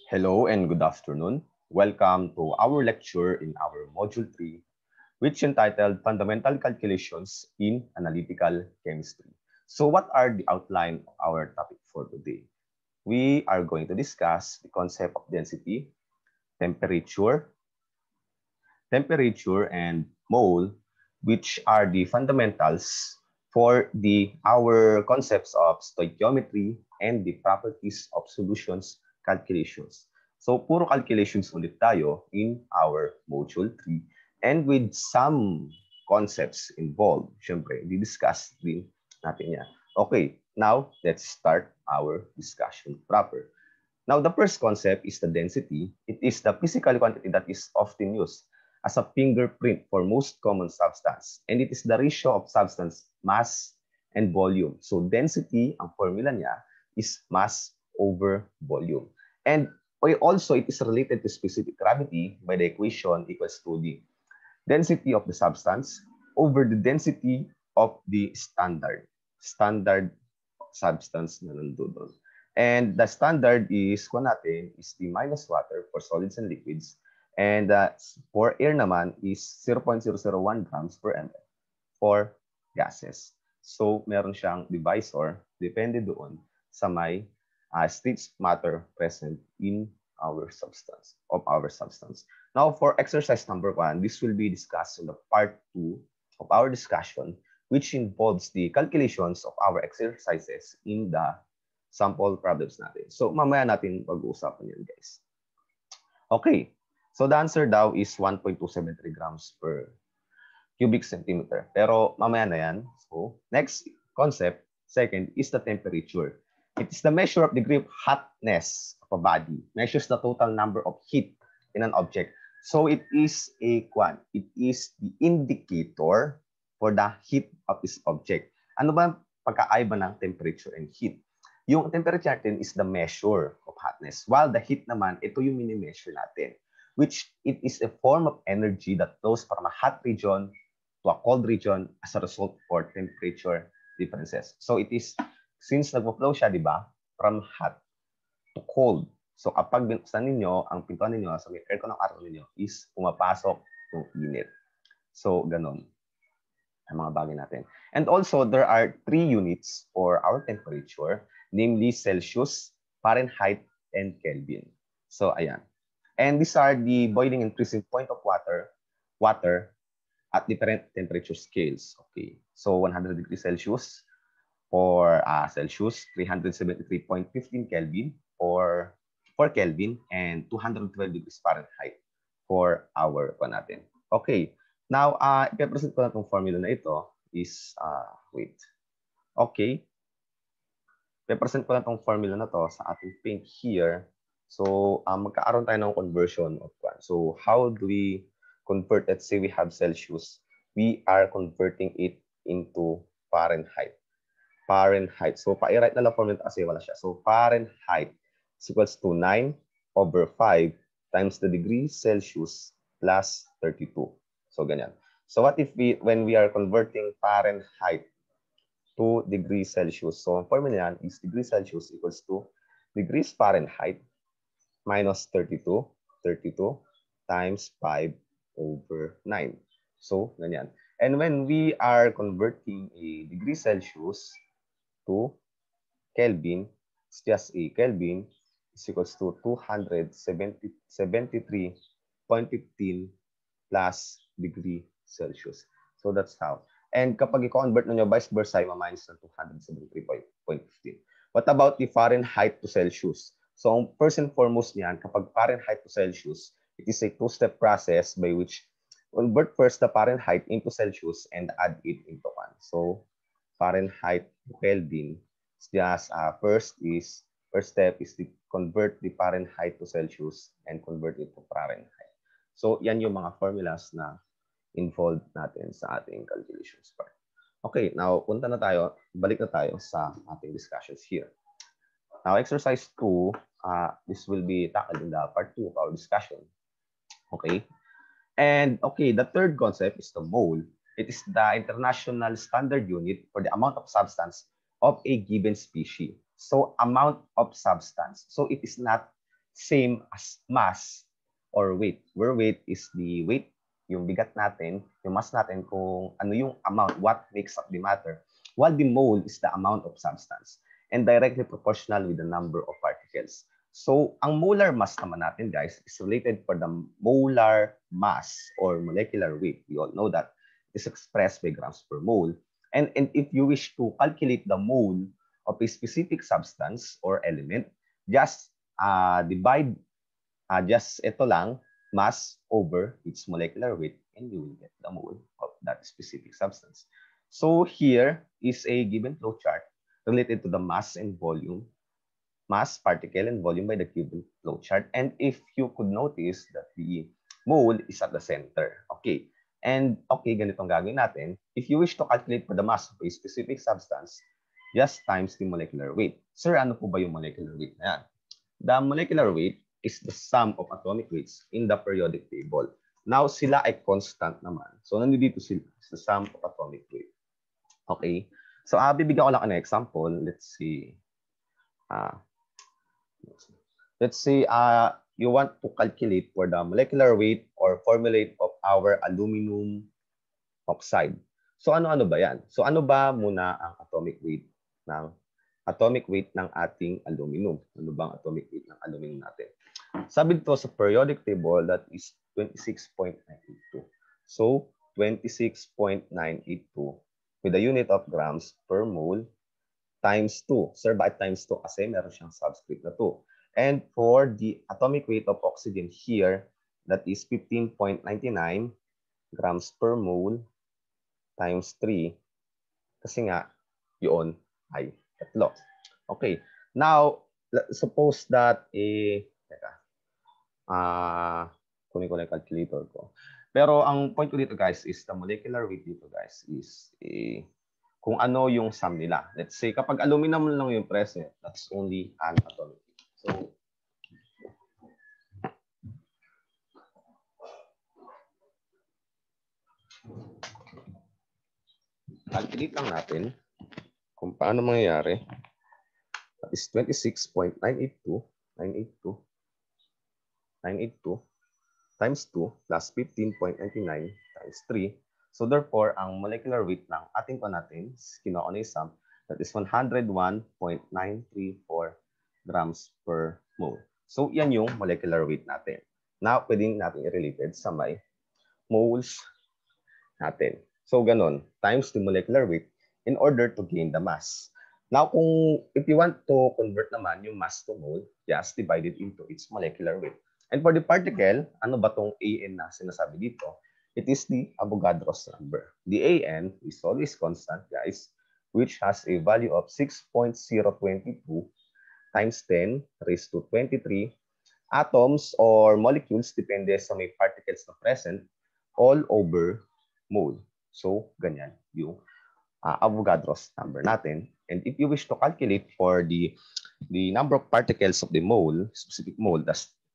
Hello and good afternoon. Welcome to our lecture in our Module 3, which entitled Fundamental Calculations in Analytical Chemistry. So what are the outline of our topic for today? We are going to discuss the concept of density, temperature, and mole, which are the fundamentals for our concepts of stoichiometry and the properties of solutions calculations. So puro calculations ulit tayo in our module 3 and with some concepts involved. Siyempre, di-discuss din natin yan. Okay, now let's start our discussion proper. Now, the first concept is the density. It is the physical quantity that is often used as a fingerprint for most common substance. And it is the ratio of substance mass and volume. So density, ang formula niya is mass over volume. And also, it is related to specific gravity by the equation equals to the density of the substance over the density of the standard substance na nandun doon. And the standard is, kung natin, is the minus water for solids and liquids. And for air naman is 0.001 grams per ml for gases. So, meron siyang divisor, depende doon sa may states matter present in our substance. Now, for exercise number 1, this will be discussed in the part 2 of our discussion, which involves the calculations of our exercises in the sample problems natin. So, mamaya natin pag-uusapan yan, guys. Okay. So, the answer daw is 1.273 grams per cubic centimeter. Pero, mamaya na yan. So, next concept, second, is the temperature. It is the measure of degree of hotness of a body. Measures the total number of heat in an object. So, it is the indicator for the heat of this object. Ano ba pagkaiba ng temperature and heat? Yung temperature natin is the measure of hotness, while the heat naman, ito yung mini-measure natin, which it is a form of energy that flows from a hot region to a cold region as a result for temperature differences. So it is, since nagpo-flow siya, di ba, from hot to cold. So kapag binuksan ninyo, ang pintuan ninyo, sa may aircon ng araw ninyo, is pumapasok yung init. So, ganon ang mga bagay natin. And also, there are 3 units for our temperature, namely Celsius, Fahrenheit, and Kelvin. So, ayan. And these are the boiling and freezing point of water at different temperature scales. Okay. So, 100 degrees Celsius for Celsius, 373.15 Kelvin for Kelvin, and 212 degrees Fahrenheit for our natin. Okay. Now, ipipresent ko na itong formula na ito is, wait. Okay. Ipipresent ko na itong formula na to sa ating paint here. So, magkaaroon tayo ng conversion of one. So, how do we convert? Let's say we have Celsius. We are converting it into Fahrenheit. So, pa-write na lang formula kasi wala siya. So, Fahrenheit is equals to 9 over 5 times the degree Celsius plus 32. So, ganyan. So, what if when we are converting Fahrenheit to degrees Celsius? So, ang formula yan is degrees Celsius equals to degrees Fahrenheit minus 32 times 5 over 9. So, ganyan. And when we are converting a degree Celsius to Kelvin, it's just a Kelvin is equals to 273.15 plus degree Celsius. So that's how. And kapag i-convert nyo vice versa, ma-minus ng 273.15. What about the Fahrenheit to Celsius? So ang first and foremost niyan, kapag Fahrenheit to Celsius, it is a two-step process by which convert first the Fahrenheit into Celsius and add it into 1. So Fahrenheit to Kelvin is just first step is to convert the Fahrenheit to Celsius and convert it to Fahrenheit. So, yan yung mga formulas na involved natin sa ating calculations part. Okay, now, balik na tayo sa ating discussions here. Now, exercise 2, this will be tackled in the part 2 of our discussion. Okay? And, okay, the third concept is the mole. It is the international standard unit for the amount of substance of a given species. So, amount of substance. So, it is not same as mass or weight, where weight is the weight, yung bigat natin, yung mass natin, kung ano yung amount, what makes up the matter, while the mole is the amount of substance and directly proportional with the number of particles. So, ang molar mass naman natin, guys, is related for the molar mass or molecular weight. We all know that is expressed by grams per mole. And if you wish to calculate the mole of a specific substance or element, just divide just ito lang, mass over its molecular weight, and you will get the mole of that specific substance. So here is a given flow chart related to the mass and volume, mass, particle, and volume by the given flow chart. And if you could notice that the mole is at the center. Okay. And okay, ganitong gagawin natin. If you wish to calculate for the mass of a specific substance, just times the molecular weight. Sir, ano po ba yung molecular weight na yan? The molecular weight is the sum of atomic weights in the periodic table. Now, sila ay constant naman. So, nandito sila. It's the sum of atomic weight. Okay? So, bibigyan ko lang ng example. Let's see. You want to calculate for the molecular weight or formulate of our aluminum oxide. So, ano-ano ba yan? So, ano ba muna ang atomic weight ng ating aluminum? Ano ba ang atomic weight ng aluminum natin? Sabi dito sa periodic table, that is 26.982. So, 26.982 with the unit of grams per mole times 2. Sir, bakit times 2? Kasi meron siyang subscript na 2. And for the atomic weight of oxygen here, that is 15.99 grams per mole times 3. Kasi nga, yun ay 3. Okay. Now, suppose that kunin ko na yung calculator ko. Pero ang point ko dito, guys, is the molecular weight dito, guys, is kung ano yung sum nila. Let's say, kapag aluminum lang yung present, that's only an atomic weight. So, calculate lang natin kung paano mangyayari. That is 26.982 times 2 plus 15.99 times 3. So therefore, ang molecular weight ng ating natin, kinuha ko na yung sum, that is 101.934 grams per mole. So yan yung molecular weight natin. Now, pwedeng natin i-related sa may moles natin. So ganon, times the molecular weight in order to gain the mass. Now, if you want to convert naman yung mass to mole, just divide it into its molecular weight. And for the particle, ano ba tong AN na sinasabi dito? It is the Avogadro's number. The AN is always constant, guys, which has a value of 6.022 times 10 raised to 23 atoms or molecules, depende sa may particles na present, all over mole. So, ganyan yung Avogadro's number natin. And if you wish to calculate for the number of particles of the mole, specific mole,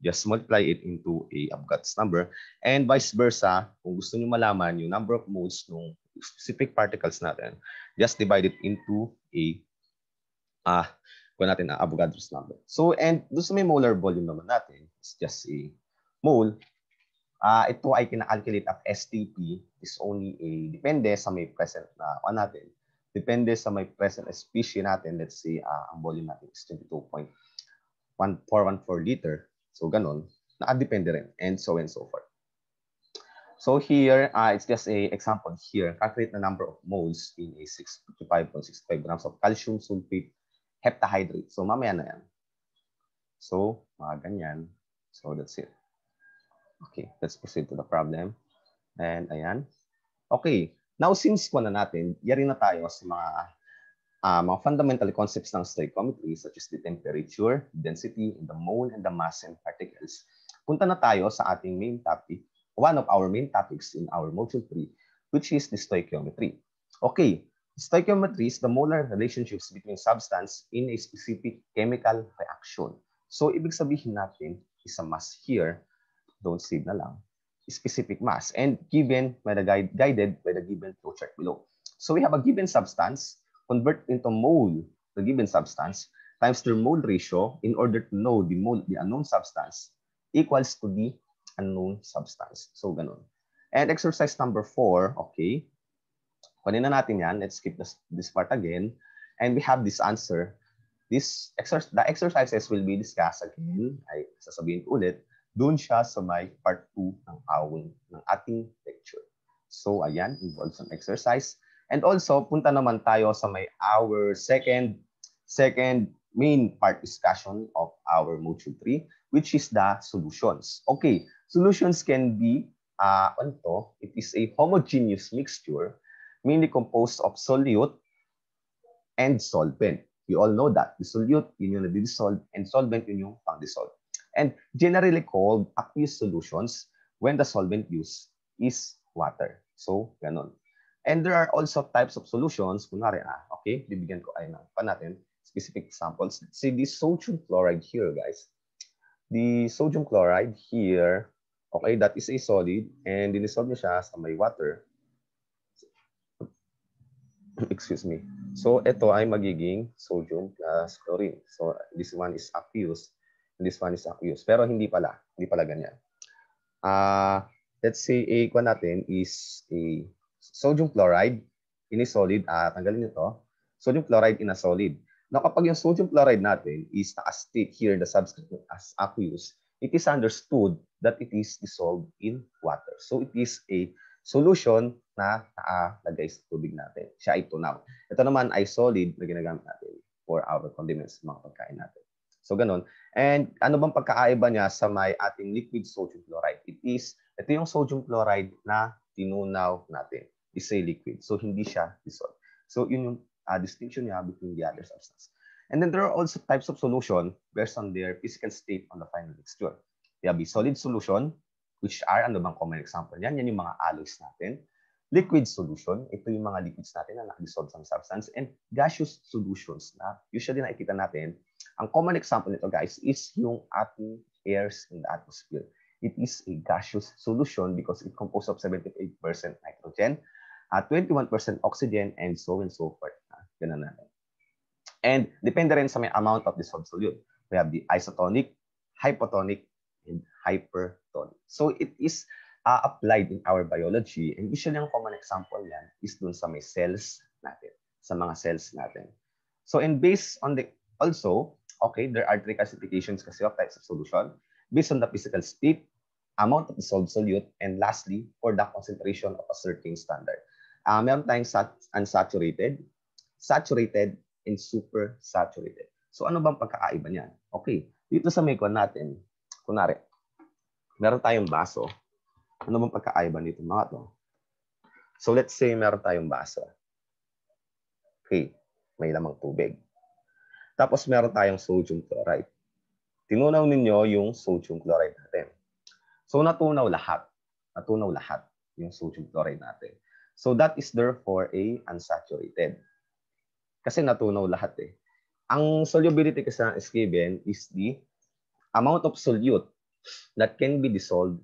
just multiply it into a Avogadro's number. And vice versa, kung gusto nyo malaman yung number of moles ng specific particles natin, just divide it into a Avogadro's number. So, and doon sa may molar volume naman natin, it's just a mole. Ito ay kina-calculate at STP is only depende sa may present na natin. Depende sa may present species natin. Let's say, ang volume natin is 22.414 liter. So, ganun. Nakadepende rin. And so forth. So, here, it's just a example here. Calculate the number of moles in a 655.65 grams of calcium sulfate heptahydrate. So, mamaya na yan. So, ganyan. So, that's it. Okay, let's proceed to the problem. And ayan. Okay, now since na natin, yari na tayo sa mga fundamental concepts ng stoichiometry such as the temperature, density, the mole, and the mass and particles. Punta na tayo sa ating main topic, one of our main topics in our module 3, which is the stoichiometry. Okay, stoichiometry is the molar relationships between substance in a specific chemical reaction. So, ibig sabihin natin is a mass here, don't save na lang, specific mass, and given by the guided by the given flow chart below. So we have a given substance, convert into mole the given substance, times their mole ratio in order to know the unknown substance equals to the unknown substance. So, ganun. And exercise number 4, okay. Kunin na natin yan. Let's skip this part again. And we have this answer. The exercises will be discussed again. Ay, sasabihin ko ulit. Doon siya sa may part 2 ng ating lecture. So, ayan, involves some exercise. And also, punta naman tayo sa may our second main part discussion of our module 3, which is the solutions. Okay, solutions can be, it is a homogeneous mixture, mainly composed of solute and solvent. You all know that. The solute, yun yung nadi-dissolve, and solvent, yun yung pang-dissolve. And generally called aqueous solutions when the solvent used is water. So, ganun. And there are also types of solutions. Kunwari, okay, bibigyan ko ay pa natin specific examples. Let's say the sodium chloride here, guys. The sodium chloride here, okay, that is a solid, and dinissolve niya siya sa may water. Excuse me. So, ito ay magiging sodium plus chlorine. So, this one is aqueous, and this one is aqueous. Pero hindi pala ganyan. Let's say, kung natin is a sodium chloride in a solid, tanggalin nito, sodium chloride in a solid. Now, kapag yung sodium chloride natin is naka-state here in the subscript as aqueous, it is understood that it is dissolved in water. So, it is a solution na nakalagay sa tubig natin. Siya ay tunaw. Ito naman ay solid na ginagamit natin for our condiments, mga pagkain natin. So, ganun. And ano bang pagkakaiba niya sa may ating liquid sodium chloride? Ito yung sodium chloride na tinunaw natin. Is a liquid. So, hindi siya dissolved. So, yun yung distinction niya between the other substance. And then there are also types of solution based on their physical state on the final mixture. We have the solid solution, which are, ano bang common example yan? Yan yung mga alloys natin. Liquid solution, ito yung mga liquids natin na nakadissolve sa substance. And gaseous solutions na usually nakikita natin. Ang common example nito, guys, is yung ating airs in the atmosphere. It is a gaseous solution because it composed of 78% nitrogen, 21% oxygen, and so forth. Ganun natin. And depende rin sa may amount of dissolved solute. We have the isotonic, hypotonic, and hypertonic. So it is applied in our biology. And usually ang common example yan is dun sa may cells natin, sa mga cells natin. So and based on the, also, okay, there are 3 classifications kasi of types of solution based on the physical state, amount of dissolved solute, and lastly, for the concentration of a certain standard. Meron tayong unsaturated, saturated, and super saturated. So ano bang pagkakaiba niyan? Okay, dito sa may natin, kunwari, meron tayong baso. Ano bang pagkakaiba nito mga to? So let's say meron tayong baso. Okay, may lamang tubig. Tapos meron tayong sodium chloride. Tinunaw ninyo yung sodium chloride natin. So natunaw lahat. Natunaw lahat yung sodium chloride natin. So that is therefore a unsaturated. Kasi natunaw lahat eh. Ang solubility kasi is given is the amount of solute that can be dissolved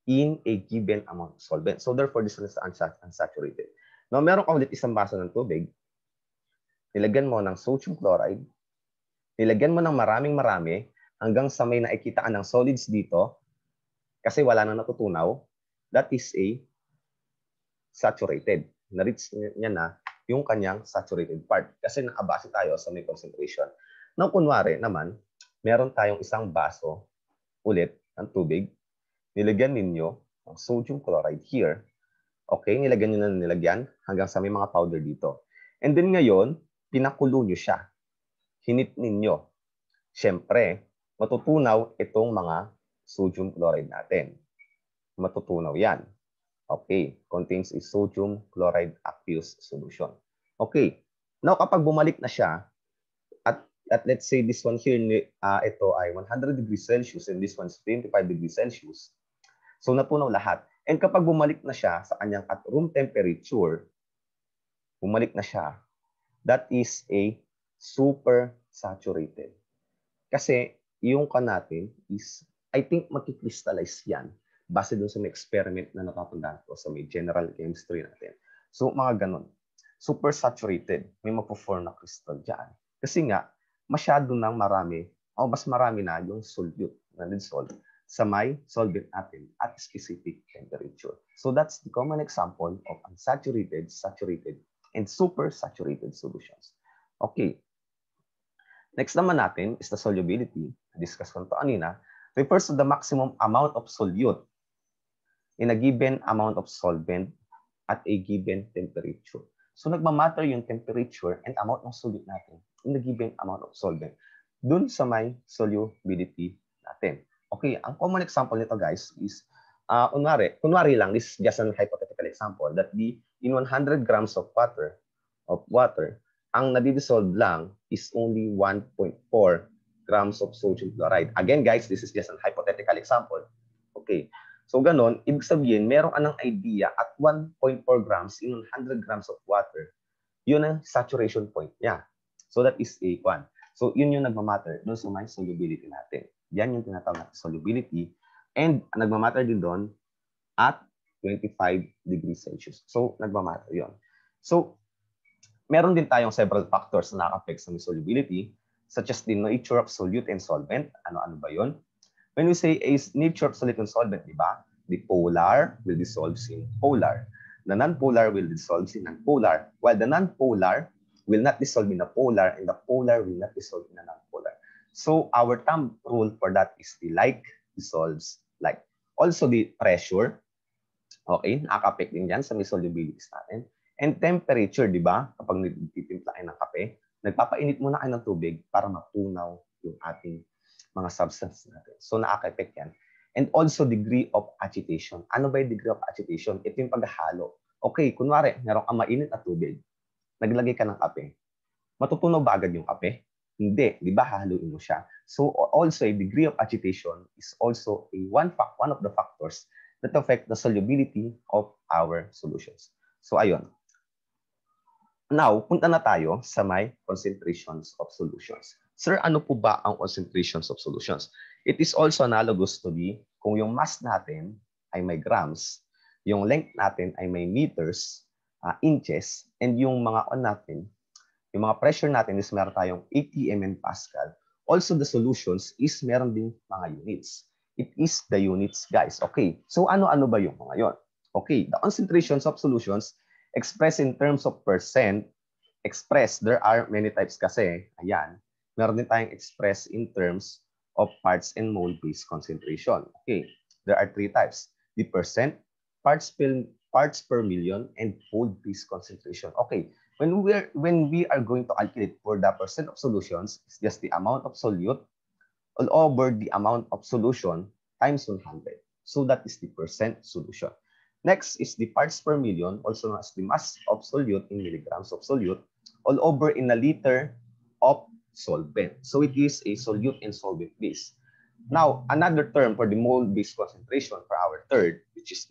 in a given amount of solvent. So therefore, this one is unsaturated. Now, meron ka ulit isang baso ng tubig. Nilagyan mo ng sodium chloride. Nilagyan mo ng maraming-marami hanggang sa may nakikitaan ng solids dito kasi wala nang natutunaw. That is a saturated. Na-reach niya na yung kanyang saturated part kasi nakabase tayo sa may concentration. Now, kunwari naman, meron tayong isang baso ulit ng tubig. Nilagyan ninyo ng sodium chloride here. Okay, nilagyan nyo na nilagyan hanggang sa may mga powder dito. And then ngayon, pinakulo nyo siya. Hinit ninyo. Siyempre, matutunaw itong mga sodium chloride natin. Matutunaw yan. Okay, contains a sodium chloride aqueous solution. Okay, now kapag bumalik na siya, at let's say this one here, ito ay 100 degrees Celsius and this one is 25 degrees Celsius. So natunaw lahat. And kapag bumalik na siya sa kanyang at room temperature, bumalik na siya, that is a super saturated. Kasi yung natin is, I think magkikrystallize yan base dun sa may experiment na napapandaan ko sa may general chemistry natin. So mga ganun. Super saturated. May magpo-form na crystal dyan. Kasi nga, masyado nang marami o mas marami na yung solute na dissolve sa may solvent natin at specific temperature. So that's the common example of unsaturated, saturated, and supersaturated solutions. Okay. Next naman natin is the solubility. Discuss ko ito kanina. Refers to the maximum amount of solute in a given amount of solvent at a given temperature. So nagmamatter yung temperature and amount ng solute natin in the given amount of solvent dun sa may solubility natin. Okay, ang common example nito guys is, kunwari lang, this is just an hypothetical example that in 100 grams of water, ang nadidissolve lang is only 1.4 grams of sodium chloride. Again guys, this is just an hypothetical example. Okay, so ganon, ibig sabihin, meron ka ng idea at 1.4 grams in 100 grams of water, yun ang saturation point niya. So that is A1. So yun yung nagmamatter doon sa may solubility natin. Yan yung tinatawag na solubility. And nagmamatter din doon at 25 degrees Celsius. So nagmamatter yun. So meron din tayong several factors na nakaka-affect sa solubility, such as the nature of solute and solvent. Ano-ano ba yun? When we say a nature of solute and solvent, di ba? The polar will dissolve in polar. The non-polar will dissolve in non-polar. While the non-polar will not dissolve in the polar, and the polar will not dissolve in the non-polar. So our thumb rule for that is the like dissolves like. Also the pressure, okay, nakaka-affect din yan sa solubilities natin. And temperature, di ba? Kapag nagtitimpla kayo ng kape, nagpapainit muna kayo ng tubig para matunaw yung ating mga substance natin. So nakaka-affect yan. And also degree of agitation. Ano ba yung degree of agitation? Ito yung paghahalo. Okay, kunwari, meron kang mainit na tubig, naglagay ka ng kape. Matutunaw ba agad yung kape? Hindi, di ba hahaluin mo siya? So also a degree of agitation is also one of the factors that affect the solubility of our solutions. So ayun. Now, punta na tayo sa may concentrations of solutions. Sir, ano po ba ang concentrations of solutions? It is also analogous to kung yung mass natin ay may grams, yung length natin ay may meters, inches, and yung mga natin, yung mga pressure natin is meron tayong atm and Pascal. Also, the solutions is meron din mga units. It is the units, guys. Okay, so ano-ano ba yung mga yon? Okay, the concentrations of solutions expressed in terms of percent, there are many types kasi. Ayan, meron din tayong express in terms of parts and mole-based concentration. Okay, there are three types. The percent, parts per million, and mole-based concentration. Okay, when we are going to calculate for the percent of solutions, it's just the amount of solute all over the amount of solution times 100. So that is the percent solution. Next is the parts per million, also known as the mass of solute in milligrams of solute, all over in a liter of solvent. So it is a solute and solvent base. Now, another term for the mole-based concentration for our third, which is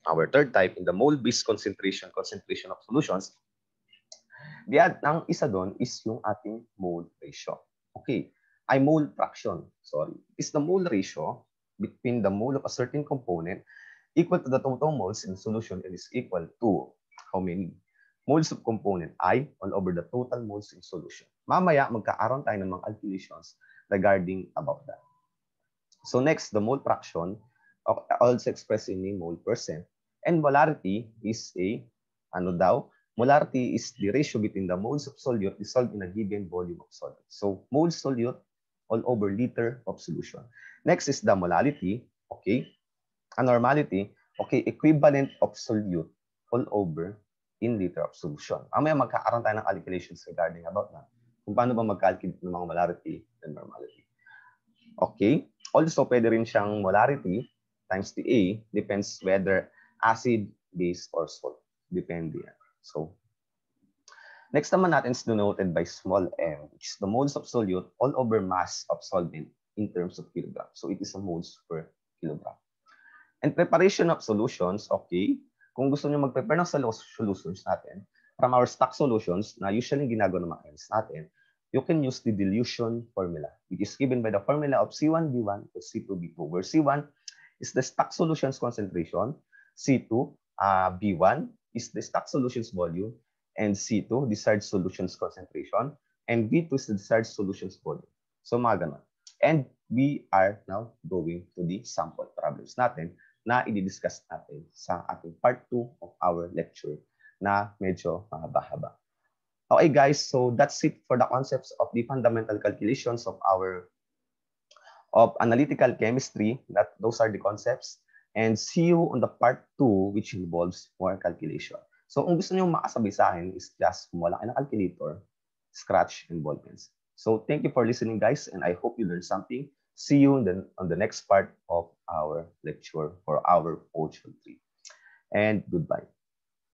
our third type in the mole-based concentration of solutions, ang isa doon is yung ating mole ratio. Okay, ay mole fraction, sorry. Is the mole ratio between the mole of a certain component equal to the total moles in the solution and is equal to how many moles of component I all over the total moles in solution. Mamaya, magkaaroon tayo ng mga calculations regarding about that. So next, the mole fraction, also expressed in a mole percent. And molarity is molarity is the ratio between the moles of solute dissolved in a given volume of solute. So moles solute all over liter of solution. Next is the molality, okay? Anormality, okay, equivalent of solute all over in liter of solution. Mamaya magkakaroon tayo ng calculations regarding about that. Kung paano ba mag-calculate ng mga molarity and normality. Okay, also pwede rin siyang molarity times the A, depends whether acid, base, or salt. Depende yan. So, next naman natin is denoted by small m, which is the moles of solute all over mass of solvent in terms of kilogram. So, it is a moles per kilogram. And preparation of solutions, okay, kung gusto nyo mag-prepare ng solutions natin, from our stock solutions na usually ginagawa ng mga ends natin, you can use the dilution formula, which is given by the formula of C1B1 to C2B2, where C1 is the stock solutions concentration, C2B1 is the stock solutions volume, and C2, desired solutions concentration. and B2 is the desired solutions volume. So mga ganon. And we are now going to the sample problems natin na i-discuss natin sa ating part 2 of our lecture na medyo mahaba-haba. Okay guys, so that's it for the concepts of the fundamental calculations of analytical chemistry. Those are the concepts. And see you on the part 2 which involves more calculation. So kung gusto niyo makasabay sa akin is just kumuha lang ng calculator, scratch, and ball pens. So thank you for listening guys, and I hope you learned something. See you on the next part of our lecture for our portion 3. And goodbye.